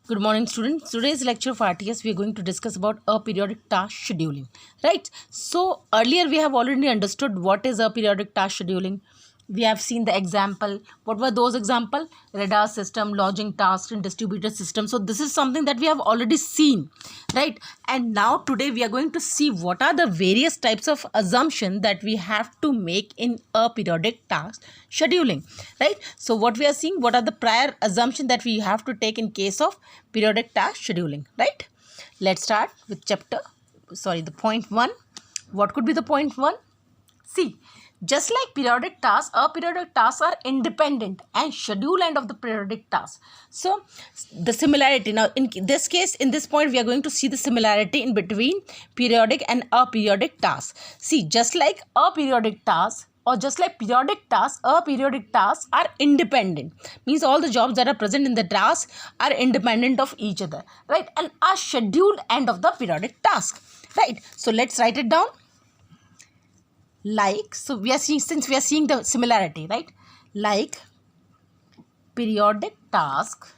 Good morning, students. Today's lecture of RTS, we are going to discuss about aperiodic task scheduling, right? So earlier we have already understood what is aperiodic task scheduling. We have seen the example. What were those example? Radar system, lodging task, and distributed system. So this is something that we have already seen, right? And now today we are going to see what are the various types of assumption that we have to make in aperiodic task scheduling, right? So what we are seeing, what are the prior assumption that we have to take in case of periodic task scheduling, right? Let's start with the point 1. What could be the point 1? See, just like periodic tasks, aperiodic tasks are independent and schedule end of the periodic task. So the similarity, now in this case, in this point we are going to see the similarity in between periodic and aperiodic tasks. See, just like aperiodic tasks or just like periodic tasks, aperiodic tasks are independent, means all the jobs that are present in the task are independent of each other, right, and are scheduled end of the periodic task, right? So let's write it down. Like, so we are seeing, since we are seeing the similarity, right? Like periodic task,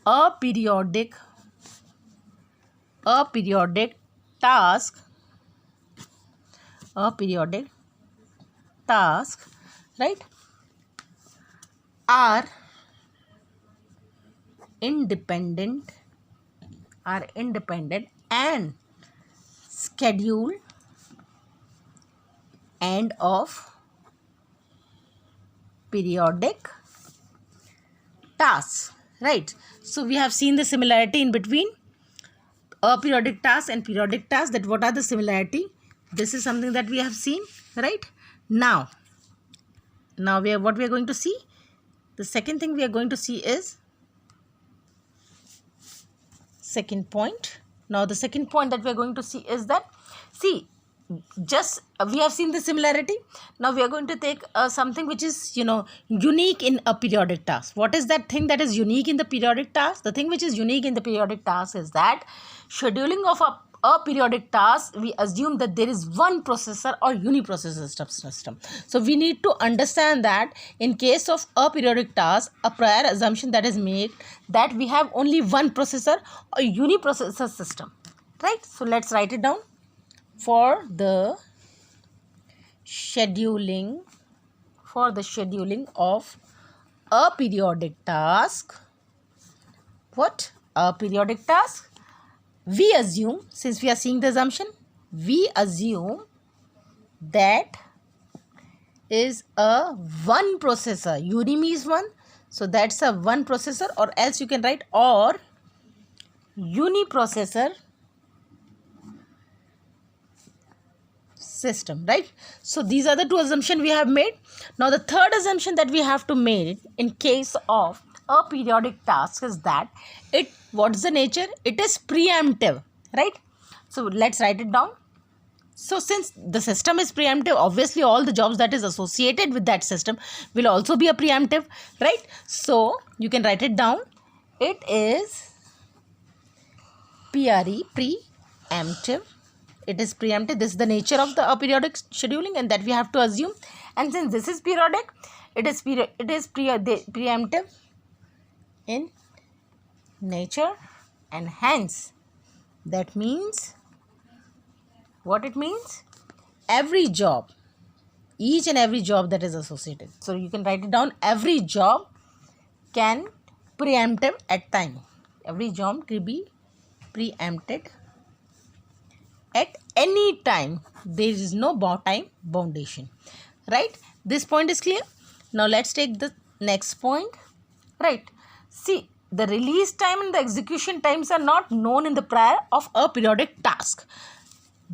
aperiodic task, right, are independent and scheduled end of periodic tasks, right? So we have seen the similarity in between aperiodic tasks and periodic tasks, that what are the similarity. This is something that we have seen, right? Now what we are going to see, the second thing we are going to see is second point. Now the second point that we are going to see is that, see, just we have seen the similarity. Now we are going to take something which is unique in a periodic task. What is that thing that is unique in the periodic task? The thing which is unique in the periodic task is that scheduling of a periodic task, we assume that there is one processor or uniprocessor system. So we need to understand that in case of a periodic task, a prior assumption that is made that we have only one processor or uniprocessor system, right? So let's write it down. For the scheduling of a periodic task, we assume, since we are seeing the assumption, we assume that is a one processor. Uni means one, so that's a one processor, or else you can write or uniprocessor system, right? So these are the two assumptions we have made. Now the third assumption that we have to make in case of a periodic task is that what's the nature? It is preemptive, right? So let's write it down. So since the system is preemptive, obviously all the jobs that is associated with that system will also be a preemptive, right? So you can write it down. It is preemptive. It is preemptive. This is the nature of the aperiodic scheduling, and that we have to assume. And since this is periodic, it is preemptive in nature, and hence that means what it means? Every job, each and every job that is associated. So you can write it down. Every job can preemptive at time. Every job can be preempted at any time. There is no time boundation, right? This point is clear. Now let's take the next point, right? See, the release time and the execution times are not known in the prior of a periodic task.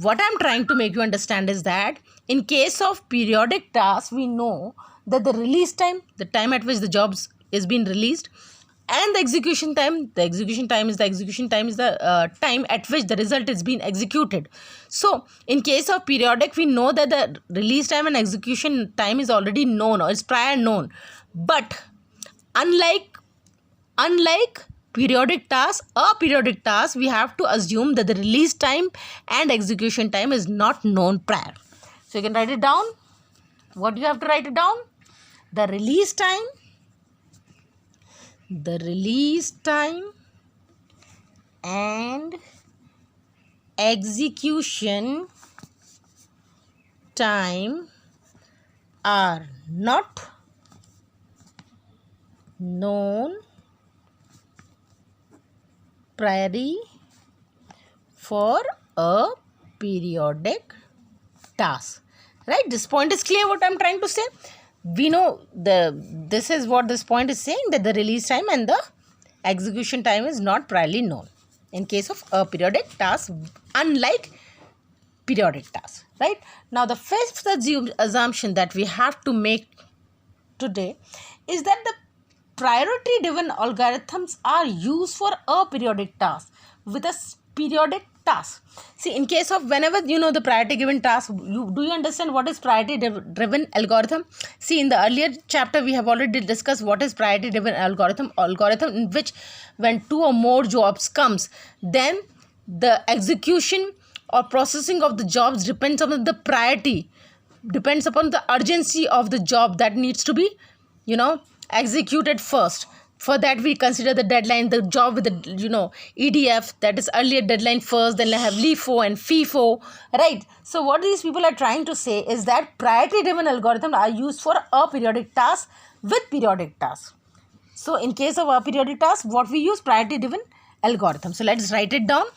What I'm trying to make you understand is that in case of periodic tasks, we know that the release time, the time at which the jobs is being released, and the execution time is the time at which the result is being executed. So in case of periodic, we know that the release time and execution time is already known, or is prior known. But unlike periodic tasks, aperiodic tasks, we have to assume that the release time and execution time is not known prior. So you can write it down. What do you have to write it down? The release time the release time and execution time are not known priori for a periodic task. Right? This point is clear what I'm trying to say. We know this is what this point is saying, that the release time and the execution time is not priorly known in case of a periodic task, unlike periodic tasks. Right? Now the fifth assumption that we have to make today is that the priority driven algorithms are used for a periodic task with a periodic task. See, in case of whenever you know the priority given task, do you understand what is priority driven algorithm? See, in the earlier chapter we have already discussed what is priority driven algorithm in which when two or more jobs comes, then the execution or processing of the jobs depends upon the priority, depends upon the urgency of the job that needs to be executed first. For that we consider the deadline, the job with the EDF, that is earlier deadline first, then I have LIFO and FIFO, right? So what these people are trying to say is that priority driven algorithms are used for a periodic task with periodic tasks. So in case of a periodic task, what we use? Priority driven algorithm. So let's write it down.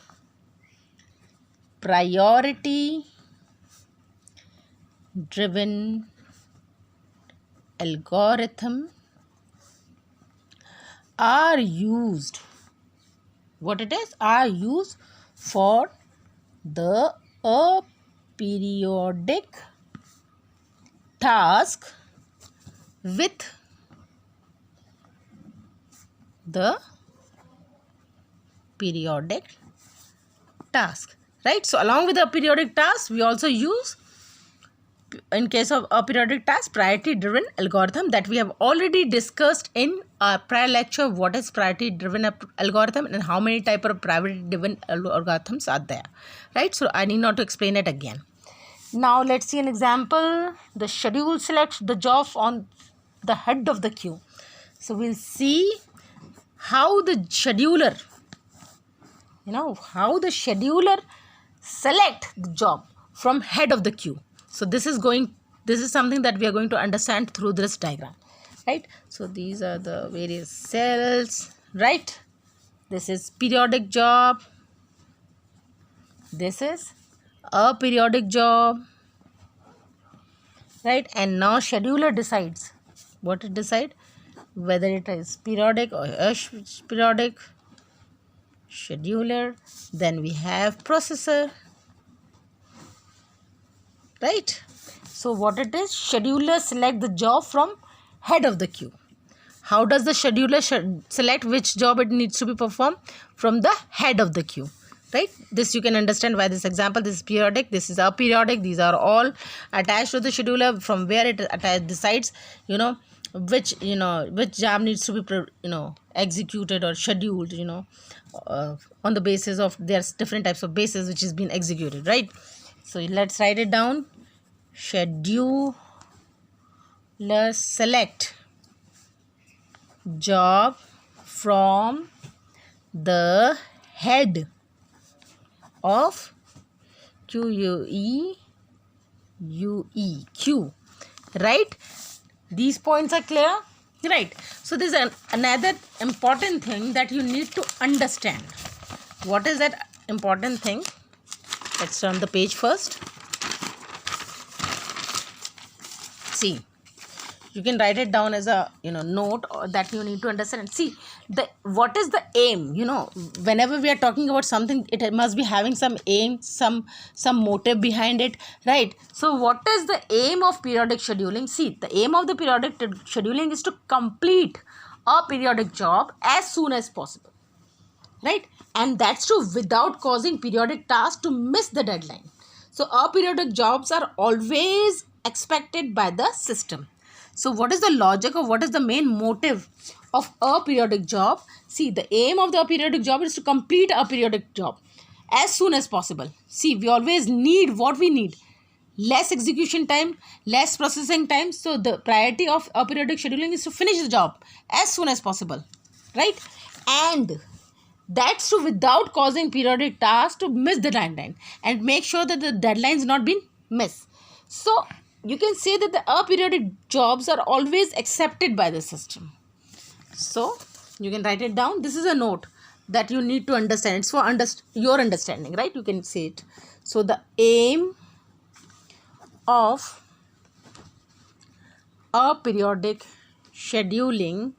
Priority driven algorithm are used for the aperiodic task with the periodic task, right? So along with the periodic task, we also use, in case of a periodic task, priority driven algorithm that we have already discussed in our prior lecture. What is priority driven algorithm and how many type of priority driven algorithms are there, right? So I need not to explain it again. Now let's see an example. The schedule selects the job on the head of the queue. So we'll see how the scheduler select the job from head of the queue. So this is something that we are going to understand through this diagram, right? So these are the various cells, right? This is periodic job. This is a periodic job, right? And now scheduler decides what it decide, whether it is periodic or periodic. Scheduler, then we have processor, right? So what it is? Scheduler select the job from head of the queue. How does the scheduler select which job it needs to be performed? From the head of the queue, right? This you can understand by this example. This is periodic, this is aperiodic. These are all attached to the scheduler, from where it decides which job needs to be executed or scheduled on the basis of there's different types of bases which is being executed, right? So let's write it down. Scheduler select job from the head of queue, right? These points are clear, right? So this is another important thing that you need to understand. What is that important thing? Let's turn the page first. See, you can write it down as a note that you need to understand. And see, what is the aim? Whenever we are talking about something, it must be having some aim, some motive behind it, right? So what is the aim of periodic scheduling? See, the aim of the periodic scheduling is to complete a periodic job as soon as possible, right? And that's true without causing periodic tasks to miss the deadline. So aperiodic jobs are always expected by the system. So what is the logic or what is the main motive of a periodic job? See, the aim of the aperiodic job is to complete a periodic job as soon as possible. See, we always need what we need. Less execution time, less processing time. So the priority of aperiodic scheduling is to finish the job as soon as possible, right? And that's to without causing periodic tasks to miss the deadline, and make sure that the deadline's not been missed. So you can say that the aperiodic jobs are always accepted by the system. So you can write it down. This is a note that you need to understand. It's for your understanding, right? You can say it. So the aim of aperiodic scheduling,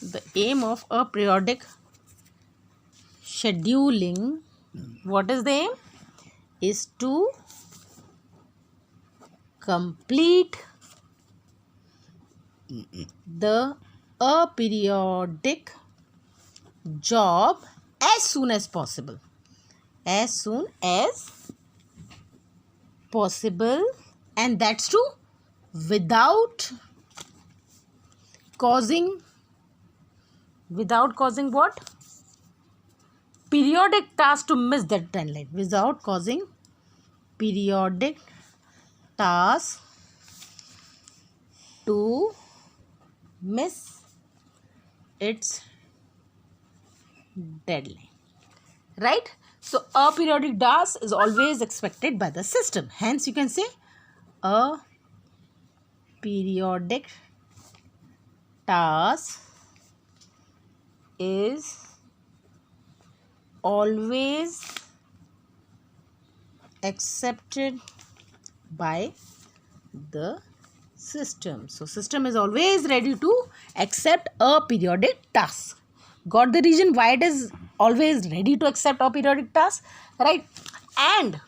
the aim of aperiodic scheduling, what is the aim? Is to complete the aperiodic job as soon as possible. As soon as possible, and that's true without causing what? Periodic task to miss that deadline. Without causing periodic task to miss its deadline, right? So aperiodic task is always expected by the system. Hence you can say a periodic task is always accepted by the system. So system is always ready to accept a periodic task. Got the reason why it is always ready to accept a periodic task, right? And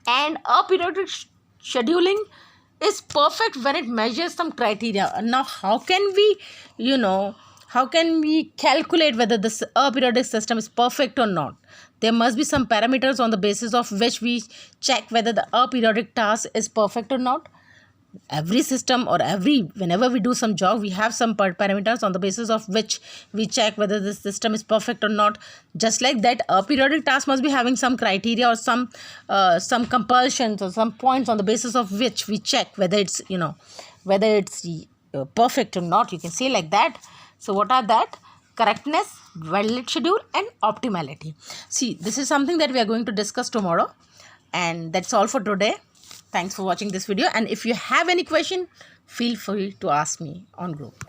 aperiodic scheduling is perfect when it measures some criteria. Now how can we calculate whether this aperiodic system is perfect or not? There must be some parameters on the basis of which we check whether the aperiodic task is perfect or not. Every system or whenever we do some job, we have some parameters on the basis of which we check whether the system is perfect or not. Just like that, a periodic task must be having some criteria or some compulsions or some points on the basis of which we check whether it's perfect or not. You can say like that. So what are that? Correctness, valid schedule, and optimality. See, this is something that we are going to discuss tomorrow, and that's all for today. Thanks for watching this video, and if you have any question, feel free to ask me on group.